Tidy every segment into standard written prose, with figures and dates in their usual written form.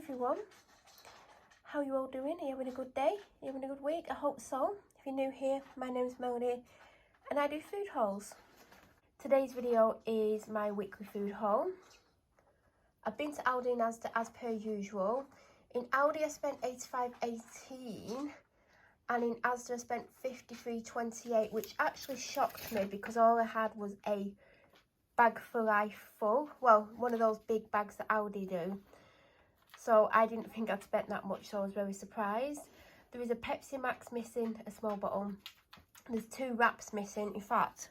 everyone, how are you all doing? Are you having a good day? Are you having a good week? I hope so. If you're new here, my name is Melanie and I do food hauls. Today's video is my weekly food haul. I've been to Aldi and Asda as per usual. In Aldi I spent £85.18 and in Asda I spent £53.28, which actually shocked me because all I had was a bag for life full. Well, one of those big bags that Aldi do. So I didn't think I'd spent that much, so I was very surprised. There is a Pepsi Max missing, a small bottle. There's 2 wraps missing. In fact,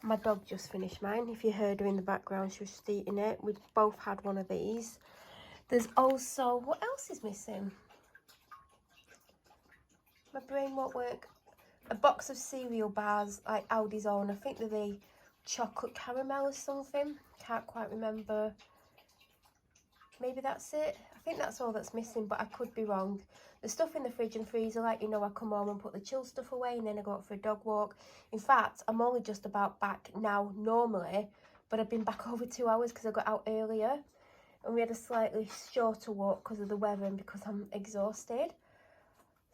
my dog just finished mine. If you heard her in the background, she was just eating it. We both had one of these. There's also, what else is missing? My brain won't work. A box of cereal bars, like Aldi's own. I think they're the chocolate caramel or something. Can't quite remember. Maybe that's it. I think that's all that's missing, but I could be wrong. The stuff in the fridge and freezer, like, you know, I come home and put the chill stuff away and then I go out for a dog walk. In fact, I'm only just about back now normally, but I've been back over 2 hours because I got out earlier. And we had a slightly shorter walk because of the weather and because I'm exhausted.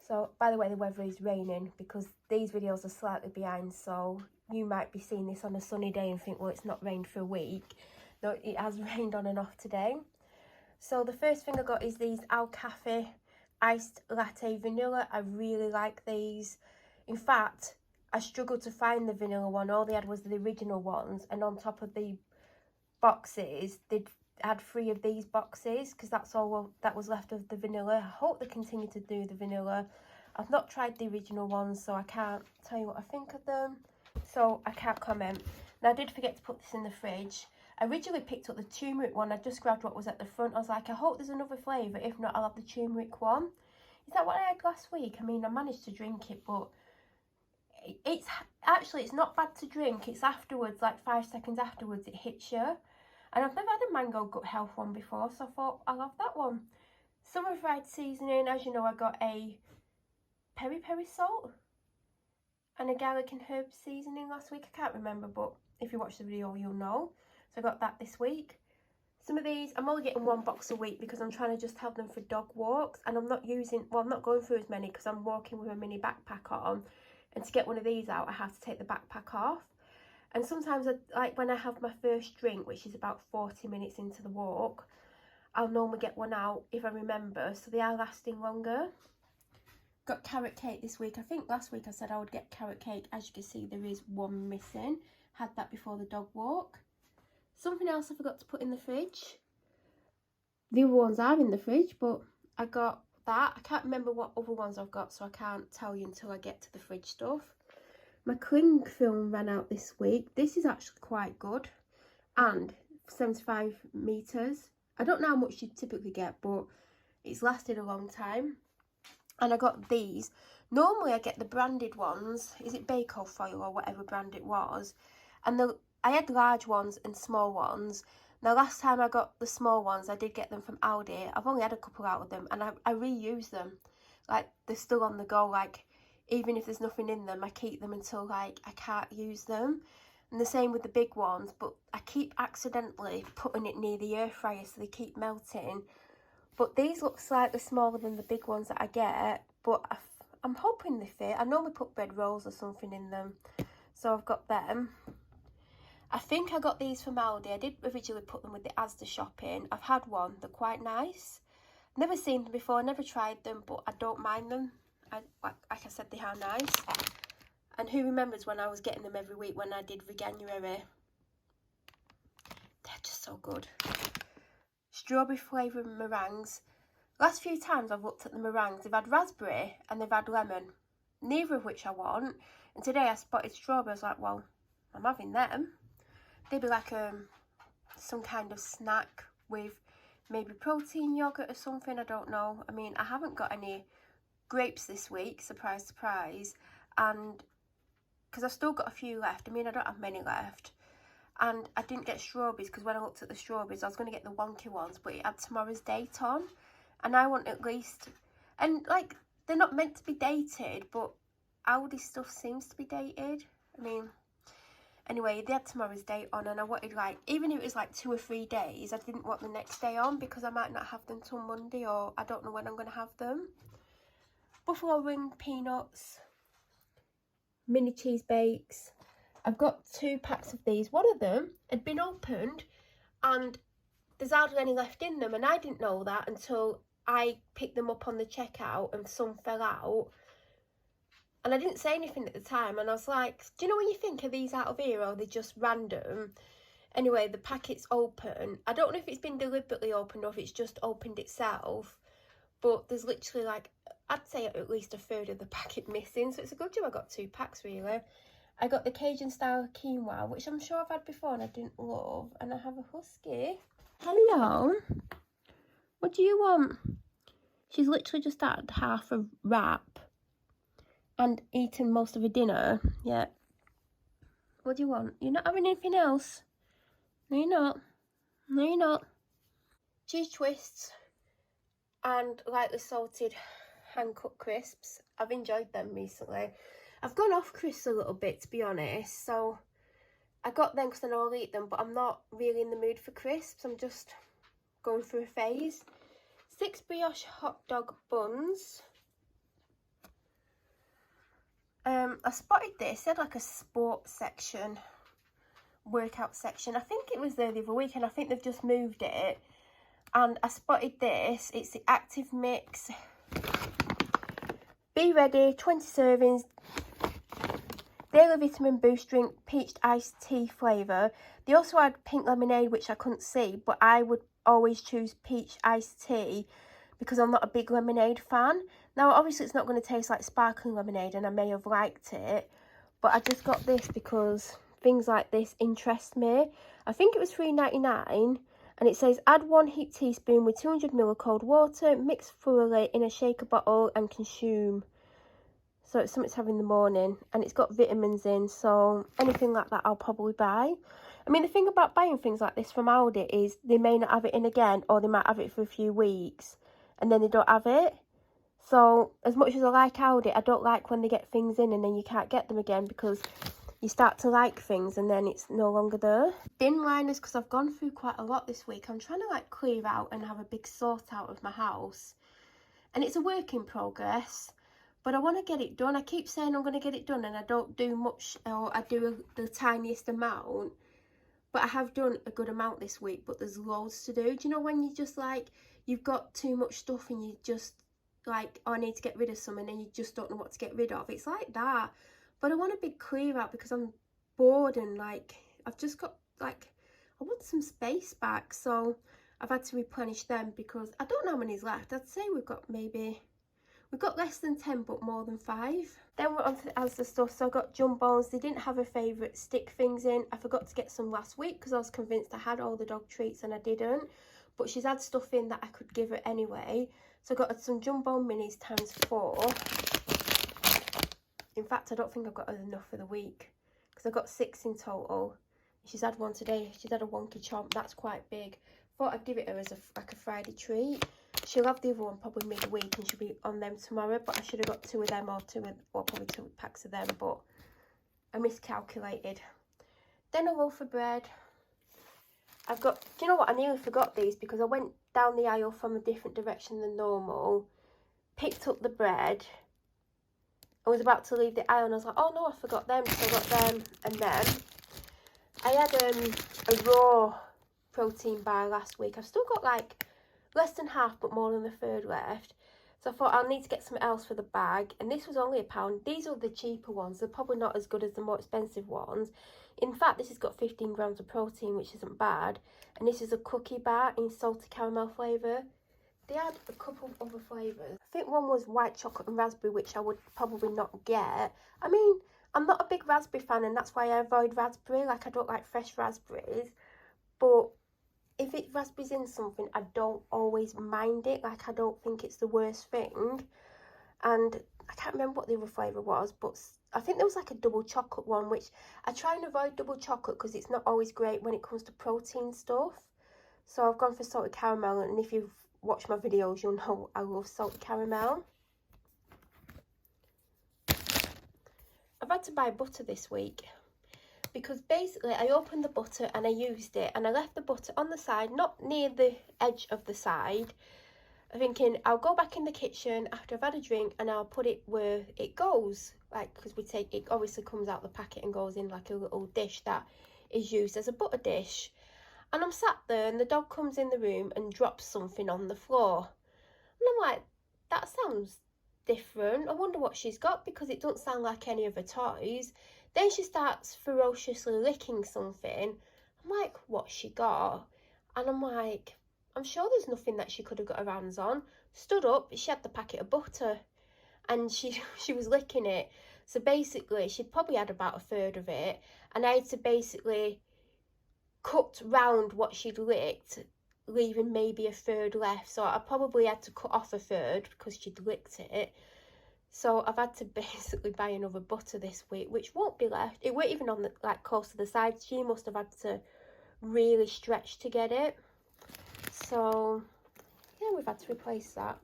So, by the way, the weather is raining because these videos are slightly behind. So, you might be seeing this on a sunny day and think, well, it's not rained for a week. No, it has rained on and off today. So the first thing I got is these Al Cafe iced latte vanilla. I really like these. In fact, I struggled to find the vanilla one. All they had was the original ones, and on top of the boxes they'd had 3 of these boxes because that's all that was left of the vanilla. I hope they continue to do the vanilla. I've not tried the original ones, so I can't tell you what I think of them, so I can't comment. Now I did forget to put this in the fridge. I originally picked up the turmeric one. I just grabbed what was at the front. I was like, I hope there's another flavour. If not, I'll have the turmeric one. Is that what I had last week? I mean, I managed to drink it, but it's not bad to drink. It's afterwards, like 5 seconds afterwards, it hits you. And I've never had a mango gut health one before, so I thought I'll have that one. Summer fried seasoning. As you know, I got a peri-peri salt and a garlic and herb seasoning last week. I can't remember, but if you watch the video, you'll know. So I got that this week. Some of these, I'm only getting 1 box a week because I'm trying to just have them for dog walks. And I'm not using, well, I'm not going through as many because I'm walking with a mini backpack on. And to get one of these out, I have to take the backpack off. And sometimes, like when I have my first drink, which is about 40 minutes into the walk, I'll normally get one out if I remember. So they are lasting longer. Got carrot cake this week. I think last week I said I would get carrot cake. As you can see, there is one missing. Had that before the dog walk. Something else I forgot to put in the fridge. The other ones are in the fridge, but I got that. I can't remember what other ones I've got, so I can't tell you until I get to the fridge stuff. My cling film ran out this week. This is actually quite good. And 75 metres. I don't know how much you typically get, but it's lasted a long time. And I got these. Normally I get the branded ones. Is it Bake-Off foil or whatever brand it was? And I had large ones and small ones. Now, last time I got the small ones, I did get them from Aldi. I've only had a couple out of them, and I reuse them. Like, they're still on the go. Like, even if there's nothing in them, I keep them until, like, I can't use them. And the same with the big ones, but I keep accidentally putting it near the air fryer, so they keep melting. But these look slightly smaller than the big ones that I get, but I'm hoping they fit. I normally put bread rolls or something in them, so I've got them. I think I got these from Aldi. I did originally put them with the Asda shopping. I've had one. They're quite nice. Never seen them before. Never tried them, but I don't mind them. Like I said, they are nice. And who remembers when I was getting them every week when I did Veganuary? They're just so good. Strawberry flavoured meringues. Last few times I've looked at the meringues, they've had raspberry and they've had lemon. Neither of which I want. And today I spotted strawberry. I was like, well, I'm having them. They'd be like some kind of snack with maybe protein yogurt or something. I don't know. I mean, I haven't got any grapes this week. Surprise, surprise. And because I've still got a few left. I mean, I don't have many left. And I didn't get strawberries because when I looked at the strawberries, I was going to get the wonky ones, but it had tomorrow's date on. And I want at least... And, like, they're not meant to be dated, but Aldi stuff seems to be dated. I mean... Anyway, they had tomorrow's date on, and I wanted, like, even if it was like 2 or 3 days, I didn't want the next day on because I might not have them till Monday, or I don't know when I'm going to have them. Buffalo wing peanuts, mini cheese bakes. I've got 2 packs of these. One of them had been opened and there's hardly any left in them, and I didn't know that until I picked them up on the checkout and some fell out. And I didn't say anything at the time, and I was like, do you know when you think, are these out of here or are they just random? Anyway, the packet's open. I don't know if it's been deliberately opened or if it's just opened itself, but there's literally, like, I'd say at least a third of the packet missing, so it's a good job I got 2 packs, really. I got the Cajun style quinoa, which I'm sure I've had before and I didn't love, and I have a husky. Hello, what do you want? She's literally just had half a wrap and eaten most of her dinner. Yeah. What do you want? You're not having anything else? No, you're not. No, you're not. Cheese twists and lightly salted hand-cut crisps. I've enjoyed them recently. I've gone off crisps a little bit, to be honest, so I got them because I know I'll eat them, but I'm not really in the mood for crisps. I'm just going through a phase. 6 brioche hot dog buns. I spotted this. They had like a sports section, workout section. I think it was there the other week, and I think they've just moved it. And I spotted this. It's the Active Mix. Be ready, 20 servings. Daily Vitamin Boost Drink, peached iced tea flavour. They also had pink lemonade, which I couldn't see, but I would always choose peach iced tea because I'm not a big lemonade fan. Now, obviously, it's not going to taste like sparkling lemonade, and I may have liked it, but I just got this because things like this interest me. I think it was $3.99, and it says add 1 heaped teaspoon with 200 ml of cold water, mix thoroughly in a shaker bottle and consume. So it's something to have in the morning, and it's got vitamins in, so anything like that I'll probably buy. I mean, the thing about buying things like this from Aldi is they may not have it in again, or they might have it for a few weeks and then they don't have it. So as much as I like Aldi, I don't like when they get things in and then you can't get them again, because you start to like things and then it's no longer there. Bin liners, because I've gone through quite a lot this week. I'm trying to like clear out and have a big sort out of my house, and it's a work in progress, but I want to get it done. I keep saying I'm going to get it done and I don't do much, or I do the tiniest amount, but I have done a good amount this week, but there's loads to do. Do you know when you just like, you've got too much stuff and you just like, oh, I need to get rid of some, and then you just don't know what to get rid of? It's like that. But I want a big clear out because I'm bored, and like, I've just got like, I want some space back, so I've had to replenish them because I don't know how many's left. I'd say we've got less than 10, but more than 5. Then we're on to the Asda stuff. So I got jumbones. They didn't have her favourite stick things in. I forgot to get some last week because I was convinced I had all the dog treats and I didn't. But she's had stuff in that I could give her anyway. So I got some jumbo minis ×4. In fact, I don't think I've got enough for the week because I got 6 in total. She's had one today. She's had a wonky chomp. That's quite big. Thought I'd give it her as like a Friday treat. She'll have the other one probably midweek and she'll be on them tomorrow, but I should have got 2 of them, or probably 2 packs of them, but I miscalculated. Then a loaf of bread. I've got, do you know what, I nearly forgot these because I went down the aisle from a different direction than normal, picked up the bread, I was about to leave the aisle and I was like, oh no, I forgot them, so I got them and them. I had a raw protein bar last week. I've still got like less than half but more than a third left, so I thought I'll need to get something else for the bag, and this was only £1. These are the cheaper ones. They're probably not as good as the more expensive ones. In fact, this has got 15 grams of protein, which isn't bad, and this is a cookie bar in salted caramel flavour. They had a couple of other flavours. I think one was white chocolate and raspberry, which I would probably not get. I mean, I'm not a big raspberry fan, and that's why I avoid raspberry. Like, I don't like fresh raspberries, but if it raspberries in something, I don't always mind it. Like, I don't think it's the worst thing. And I can't remember what the other flavour was, but I think there was like a double chocolate one, which I try and avoid double chocolate because it's not always great when it comes to protein stuff. So I've gone for salted caramel, and if you've watched my videos, you'll know I love salted caramel. I've had to buy butter this week because basically I opened the butter and I used it, and I left the butter on the side, not near the edge of the side. I'm thinking I'll go back in the kitchen after I've had a drink and I'll put it where it goes, like, because we take it, obviously comes out the packet and goes in like a little dish that is used as a butter dish. And I'm sat there and the dog comes in the room and drops something on the floor, and I'm like, that sounds different. I wonder what she's got, because it doesn't sound like any of her toys. Then she starts ferociously licking something. I'm like, what's she got? And I'm like, I'm sure there's nothing that she could have got her hands on. Stood up, she had the packet of butter and she was licking it. So basically she'd probably had about a third of it, and I had to basically cut round what she'd licked, leaving maybe a third left. So I probably had to cut off a third because she'd licked it. So I've had to basically buy another butter this week, which won't be left. It weren't even on the, like, close to the side. She must have had to really stretch to get it. So yeah, we've had to replace that.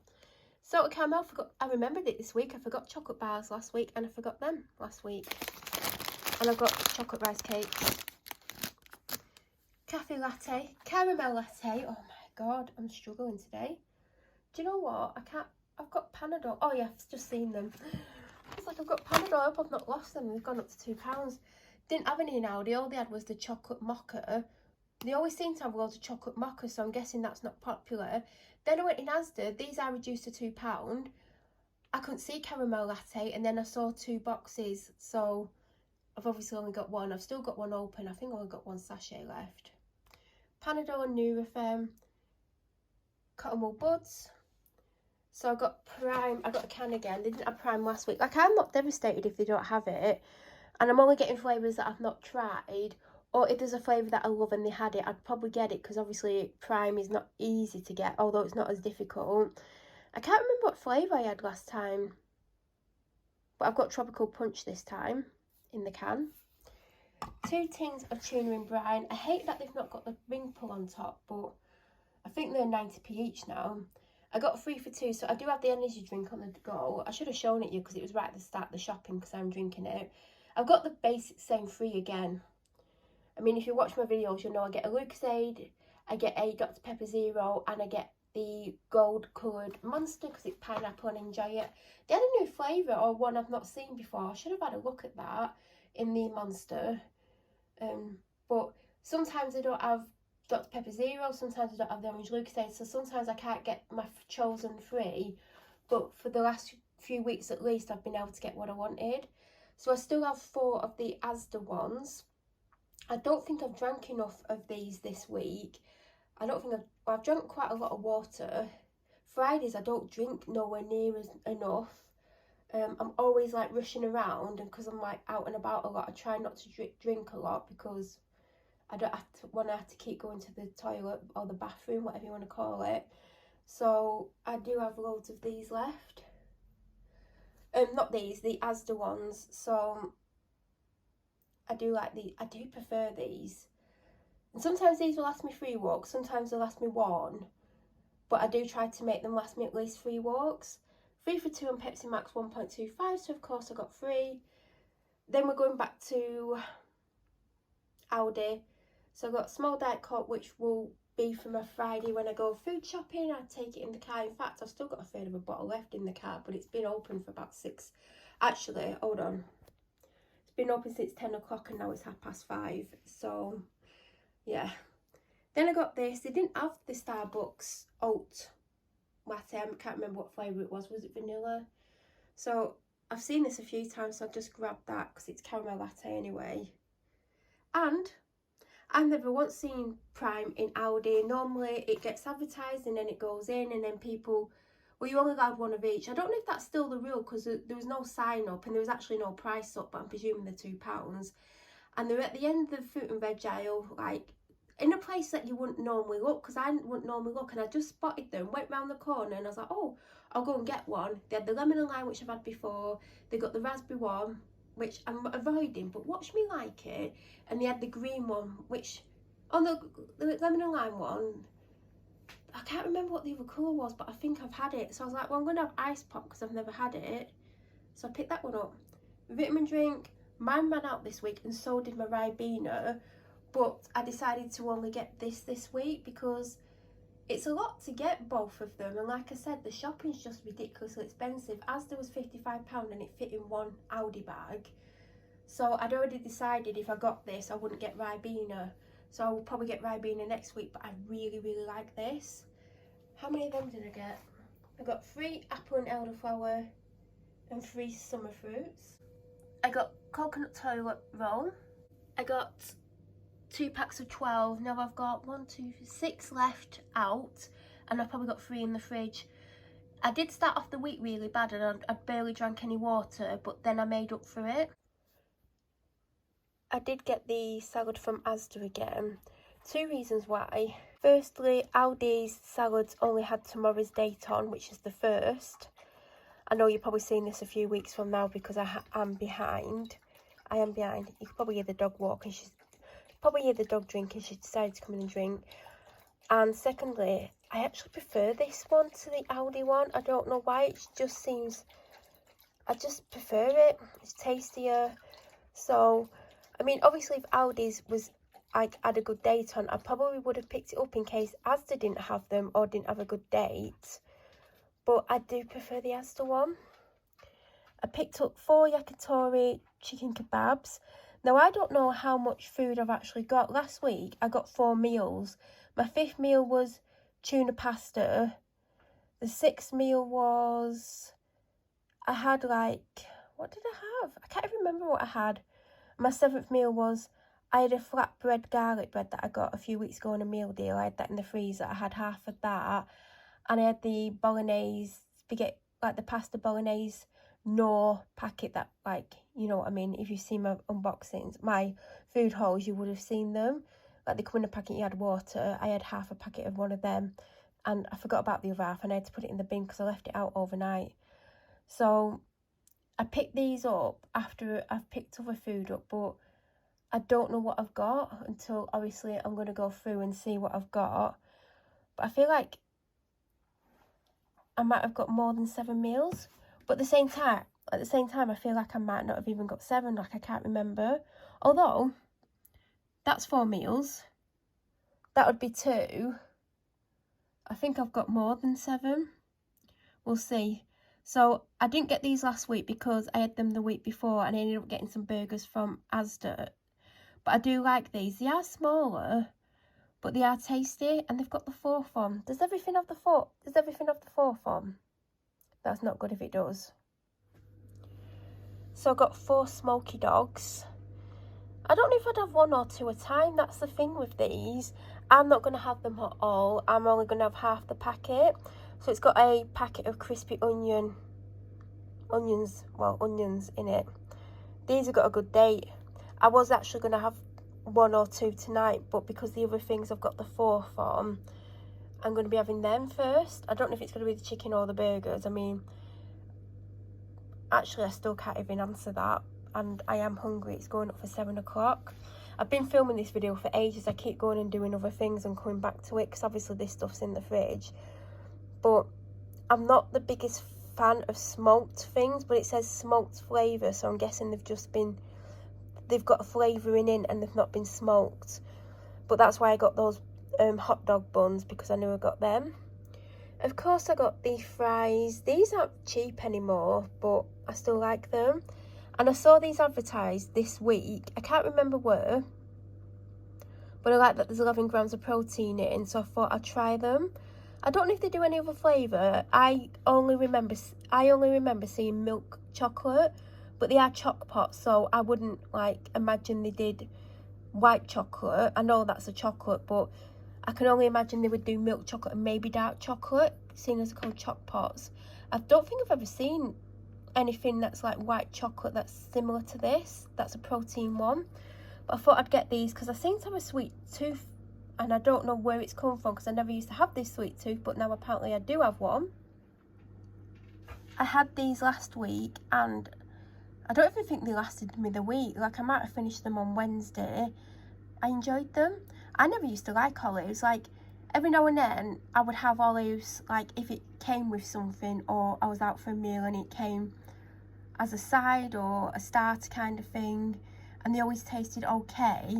Salted caramel, I remembered it this week. I forgot chocolate bars last week, and I forgot them last week. And I've got chocolate rice cakes. Cafe latte, caramel latte. Oh my god, I'm struggling today. Do you know what? I've got Panadol. Oh yeah, I've just seen them. It's like I've got Panadol. I hope I've not lost them. They've gone up to £2. Didn't have any in Aldi. All they had was the chocolate mocha. They always seem to have loads of chocolate mocha, so I'm guessing that's not popular. Then I went in Asda. These are reduced to £2. I couldn't see caramel latte, and then I saw 2 boxes. So I've obviously only got one. I've still got one open. I think I've only got 1 sachet left. Panadol and Nurofen. Cotton wool buds. So I got Prime. I got a can again. They didn't have Prime last week. Like, I'm not devastated if they don't have it. And I'm only getting flavours that I've not tried. Or if there's a flavour that I love and they had it, I'd probably get it, because obviously Prime is not easy to get, although it's not as difficult. I can't remember what flavour I had last time. But I've got Tropical Punch this time in the can. 2 tins of tuna in brine. I hate that they've not got the ring pull on top, but I think they're 90p each now. I got 3 for 2, so I do have the energy drink on the go. I should have shown it you because it was right at the start of the shopping, because I'm drinking it. I've got the basic same 3 again. I mean, if you watch my videos, you'll know I get a Lucozade, I get a Dr Pepper Zero, and I get the gold coloured Monster because it's pineapple and enjoy it. They had a new flavour, or one I've not seen before. I should have had a look at that in the Monster. But sometimes I don't have Dr Pepper Zero, sometimes I don't have the orange Lucozade, so sometimes I can't get my chosen 3. But for the last few weeks at least, I've been able to get what I wanted. So I still have 4 of the Asda ones. I don't think I've drank enough of these this week. I don't think I've drank quite a lot of water. Fridays I don't drink nowhere near enough. I'm always like rushing around, and because I'm like out and about a lot, I try not to drink a lot, because I don't want to have to keep going to the toilet or the bathroom, whatever you want to call it. So I do have loads of these left. Not these, the Asda ones. So I do prefer these. And sometimes these will last me 3 walks, sometimes they'll last me 1. But I do try to make them last me at least 3 walks. 3 for 2 on Pepsi Max 1.25, so of course I got 3. Then we're going back to Aldi. So I've got small Diet Coke, which will be for my Friday when I go food shopping. I take it in the car. In fact, I've still got a third of a bottle left in the car, but it's been open for about 6. Actually, hold on. It's been open since 10 o'clock and now it's 5:30. So, yeah. Then I got this. They didn't have the Starbucks oat latte. I can't remember what flavour it was. Was it vanilla? So I've seen this a few times, so I just grabbed that because it's caramel latte anyway. And I've never once seen Prime in Aldi. Normally it gets advertised and then it goes in, and then people, well, you only allowed 1 of each. I don't know if that's still the rule, because there was no sign up and there was actually no price up, but I'm presuming they're £2. And they're at the end of the fruit and veg aisle, like in a place that you wouldn't normally look, because I wouldn't normally look, and I just spotted them, went round the corner, and I was like, oh, I'll go and get one. They had the lemon and lime, which I've had before. They got the raspberry one, which I'm avoiding, but watch me like it. And they had the green one, which, on the lemon and lime one, I can't remember what the other colour was, but I think I've had it. So I was like, well, I'm going to have ice pop because I've never had it. So I picked that one up. Vitamin drink, Mine ran out this week and so did my Ribena, but I decided to only get this week because it's a lot to get both of them, and like I said, the shopping's just ridiculously expensive. Asda was £55 and it fit in one Aldi bag. So I'd already decided if I got this I wouldn't get Ribena. So I will probably get Ribena next week, but I really, really like this. How many of them did I get? I got 3 apple and elderflower and 3 summer fruits. I got coconut toilet roll. I got 2 packs of 12. Now I've got 6 left out, and I've probably got 3 in the fridge. I did start off the week really bad and I barely drank any water, but then I made up for it. I did get the salad from Asda again. 2 reasons why. Firstly, Aldi's salads only had tomorrow's date on, which is the 1st. I know you're probably seeing this a few weeks from now because I am behind. I am behind. You can probably hear the dog walking. Probably hear the dog drinking. She decided to come in and drink. And secondly, I actually prefer this one to the Aldi one. I don't know why. It just seems, I just prefer it. It's tastier. So, I mean, obviously if Aldi's was like had a good date on, I probably would have picked it up in case Asda didn't have them or didn't have a good date. But I do prefer the Asda one. I picked up 4 yakitori chicken kebabs. Now, I don't know how much food I've actually got. Last week, I got 4 meals. My 5th meal was tuna pasta. The 6th meal was, I had like, what did I have? I can't even remember what I had. My 7th meal was, I had a flatbread garlic bread that I got a few weeks ago on a meal deal. I had that in the freezer. I had half of that. And I had the bolognese spaghetti, like the pasta bolognese packet that, like, you know what I mean, if you've seen my unboxings, my food hauls, you would have seen them. Like, they come in a packet, you had water. I had half a packet of one of them, and I forgot about the other half, and I had to put it in the bin because I left it out overnight. So I picked these up after I've picked other food up, but I don't know what I've got until, obviously, I'm going to go through and see what I've got. But I feel like I might have got more than 7 meals. But at the same time, I feel like I might not have even got 7. Like, I can't remember. Although, that's 4 meals. That would be 2. I think I've got more than 7. We'll see. So, I didn't get these last week because I had them the week before and I ended up getting some burgers from Asda. But I do like these. They are smaller, but they are tasty, and they've got the 4th on. Does everything have the 4th? Does everything have the 4th on? That's not good if it does. So I got 4 smoky dogs. I don't know if I'd have 1 or 2 at a time. That's the thing with these. I'm not going to have them at all. I'm only going to have half the packet. So it's got a packet of crispy onions in it. These have got a good date. I was actually going to have 1 or 2 tonight, but because the other things I've got the 4th on, I'm going to be having them first. I don't know if it's going to be the chicken or the burgers. I mean, actually I still can't even answer that, and I am hungry. It's going up for 7 o'clock. I've been filming this video for ages. I keep going and doing other things and coming back to it because obviously this stuff's in the fridge. But I'm not the biggest fan of smoked things, but it says smoked flavour, so I'm guessing they've got a flavouring in and they've not been smoked. But that's why I got those hot dog buns, because I knew I got them. Of course I got the fries. These aren't cheap anymore, but I still like them. And I saw these advertised this week. I can't remember where, but I like that there's 11 grams of protein in, so I thought I'd try them. I don't know if they do any other flavour. I only remember seeing milk chocolate, but they are choc pots, so I wouldn't like imagine they did white chocolate. I know that's a chocolate, but I can only imagine they would do milk chocolate and maybe dark chocolate, seeing as they're called choc pots. I don't think I've ever seen anything that's like white chocolate that's similar to this. That's a protein one. But I thought I'd get these because I seem to have a sweet tooth, and I don't know where it's come from because I never used to have this sweet tooth, but now apparently I do have one. I had these last week and I don't even think they lasted me the week. Like, I might have finished them on Wednesday. I enjoyed them. I never used to like olives. Like, every now and then I would have olives, like if it came with something or I was out for a meal and it came as a side or a starter kind of thing, and they always tasted okay.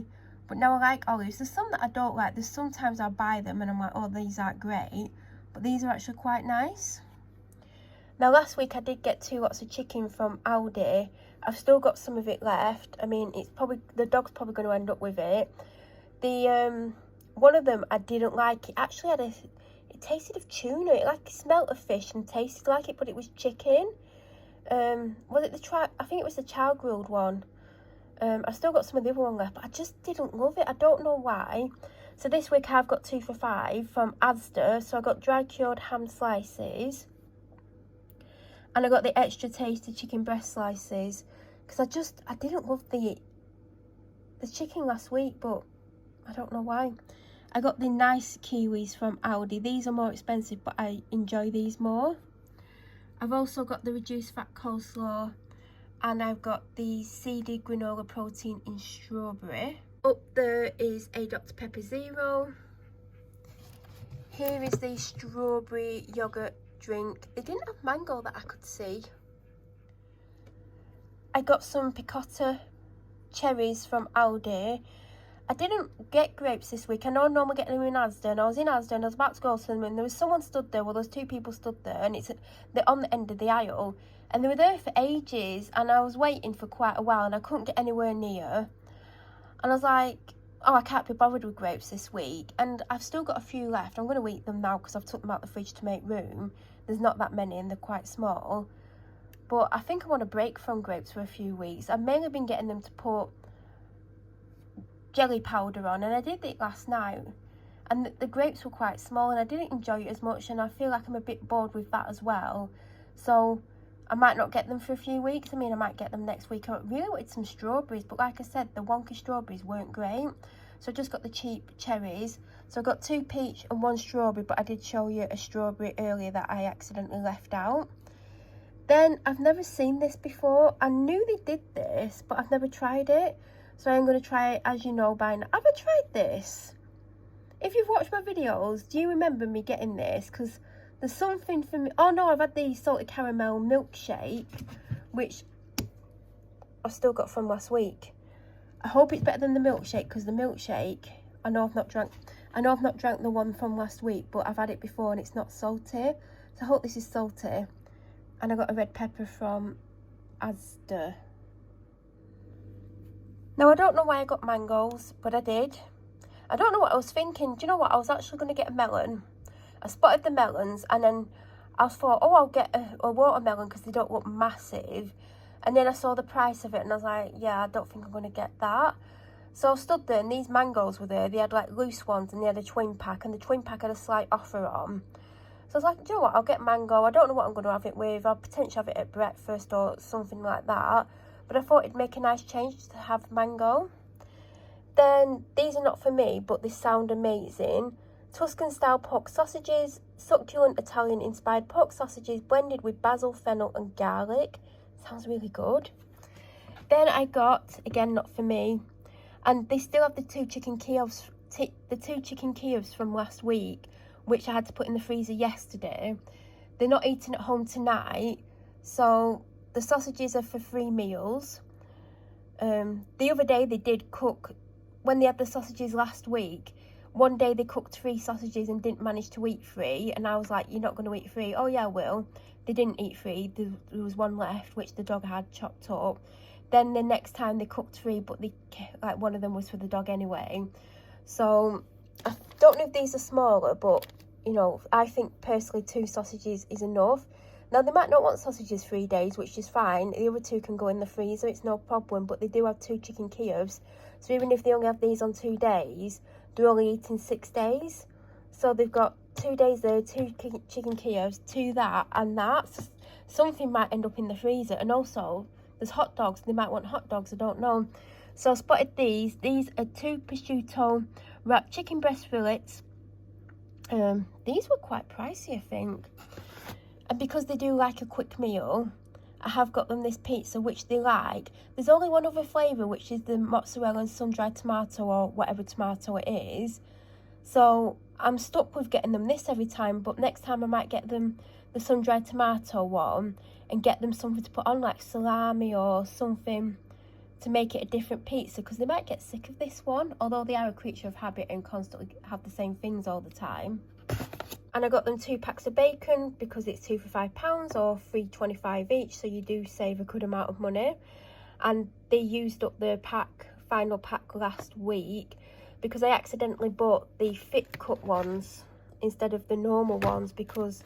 But now I like olives. There's some that I don't like. There's sometimes I'll buy them and I'm like, oh, these aren't great, but these are actually quite nice. Now last week I did get 2 lots of chicken from Aldi. I've still got some of it left. I mean, it's probably, the dog's probably going to end up with it. The one of them I didn't like. It actually had it tasted of tuna. It like smelt of fish and tasted like it, but it was chicken. Was it I think it was the child grilled one. I've still got some of the other one left, but I just didn't love it. I don't know why. So this week I've got 2 for £5 from Asda. So I got dry cured ham slices, and I got the extra tasty chicken breast slices, because I didn't love the chicken last week, but I don't know why. I got the nice kiwis from Aldi. These are more expensive, but I enjoy these more. I've also got the reduced fat coleslaw, and I've got the seeded granola protein in strawberry. Up there is a Dr Pepper Zero. Here is the strawberry yoghurt drink. They didn't have mango that I could see. I got some picotta cherries from Aldi. I didn't get grapes this week. I know I normally get them in Asda, and I was in Asda and I was about to go to them, and there was someone stood there. Well, there's 2 people stood there, and they're on the end of the aisle, and they were there for ages, and I was waiting for quite a while, and I couldn't get anywhere near. And I was like, oh, I can't be bothered with grapes this week. And I've still got a few left. I'm going to eat them now because I've took them out the fridge to make room. There's not that many and they're quite small. But I think I want to break from grapes for a few weeks. I've mainly been getting them to put jelly powder on, and I did it last night. And the grapes were quite small, and I didn't enjoy it as much, and I feel like I'm a bit bored with that as well. So I might not get them for a few weeks. I mean, I might get them next week. I really wanted some strawberries, but like I said, the wonky strawberries weren't great. So I just got the cheap cherries. So I got 2 peach and 1 strawberry, but I did show you a strawberry earlier that I accidentally left out. Then, I've never seen this before. I knew they did this, but I've never tried it. So I'm going to try it, as you know by now. Have I tried this? If you've watched my videos, do you remember me getting this? Because there's something for me. Oh no, I've had the salted caramel milkshake, which I've still got from last week. I hope it's better than the milkshake, because the milkshake, I know I've not drank the one from last week, but I've had it before and it's not salty. So I hope this is salty. And I got a red pepper from Asda. Now, I don't know why I got mangoes, but I did. I don't know what I was thinking. Do you know what? I was actually going to get a melon. I spotted the melons, and then I thought, oh, I'll get a watermelon because they don't look massive. And then I saw the price of it, and I was like, yeah, I don't think I'm going to get that. So I stood there, and these mangoes were there. They had, like, loose ones, and they had a twin pack, and the twin pack had a slight offer on. So I was like, do you know what? I'll get mango. I don't know what I'm going to have it with. I'll potentially have it at breakfast or something like that. But I thought it'd make a nice change to have mango. Then, these are not for me, but they sound amazing. Tuscan-style pork sausages, succulent Italian-inspired pork sausages blended with basil, fennel and garlic. Sounds really good. Then I got, again not for me, and they still have the 2 chicken Kievs, from last week, which I had to put in the freezer yesterday. They're not eating at home tonight, so the sausages are for 3 meals. The other day they did cook, when they had the sausages last week, one day they cooked 3 sausages and didn't manage to eat 3. And I was like, you're not going to eat 3? Oh yeah, I will. They didn't eat 3. There was 1 left, which the dog had chopped up. Then the next time they cooked 3, but like one of them was for the dog anyway. So I don't know if these are smaller, but you know, I think personally 2 sausages is enough. Now, they might not want sausages 3 days, which is fine. The other 2 can go in the freezer. It's no problem. But they do have 2 chicken Kievs. So even if they only have these on 2 days, they're only eating 6 days. So they've got 2 days there, 2 chicken Kievs, 2 that, and that. So something might end up in the freezer. And also, there's hot dogs. They might want hot dogs. I don't know. So I spotted these. These are 2 prosciutto wrapped chicken breast fillets. These were quite pricey, I think. And because they do like a quick meal, I have got them this pizza, which they like. There's only one other flavour, which is the mozzarella and sun-dried tomato, or whatever tomato it is. So I'm stuck with getting them this every time, but next time I might get them the sun-dried tomato one and get them something to put on, like salami or something, to make it a different pizza, because they might get sick of this one, although they are a creature of habit and constantly have the same things all the time. And I got them 2 packs of bacon because it's 2 for £5 or £3.25 each, so you do save a good amount of money. And they used up the final pack last week because I accidentally bought the fit cut ones instead of the normal ones, because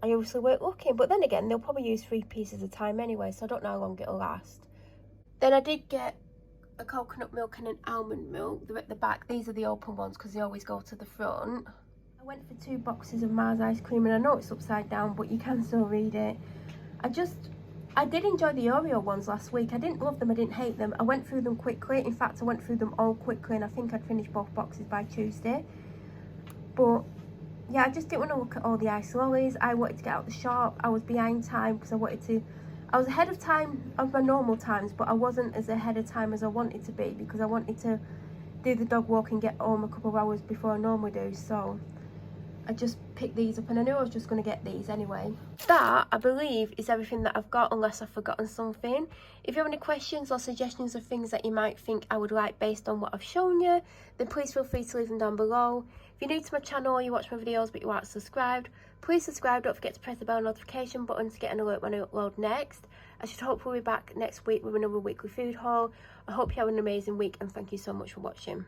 I obviously weren't looking. But then again, they'll probably use 3 pieces at a time anyway, so I don't know how long it'll last. Then I did get a coconut milk and an almond milk. They're at the back. These are the open ones because they always go to the front. I went for 2 boxes of Mars ice cream, and I know it's upside down, but you can still read it. I did enjoy the Oreo ones last week. I didn't love them, I didn't hate them. I went through them quickly. In fact, I went through them all quickly, and I think I'd finished both boxes by Tuesday. But yeah, I just didn't want to look at all the ice lollies. I wanted to get out the shop. I was behind time because I was ahead of time of my normal times, but I wasn't as ahead of time as I wanted to be because I wanted to do the dog walk and get home a couple of hours before I normally do. So I just picked these up, and I knew I was just going to get these anyway. That, I believe, is everything that I've got, unless I've forgotten something. If you have any questions or suggestions of things that you might think I would like based on what I've shown you, then please feel free to leave them down below. If you're new to my channel or you watch my videos but you aren't subscribed, please subscribe. Don't forget to press the bell notification button to get an alert when I upload next. I should hopefully be back next week with another weekly food haul. I hope you have an amazing week, and thank you so much for watching.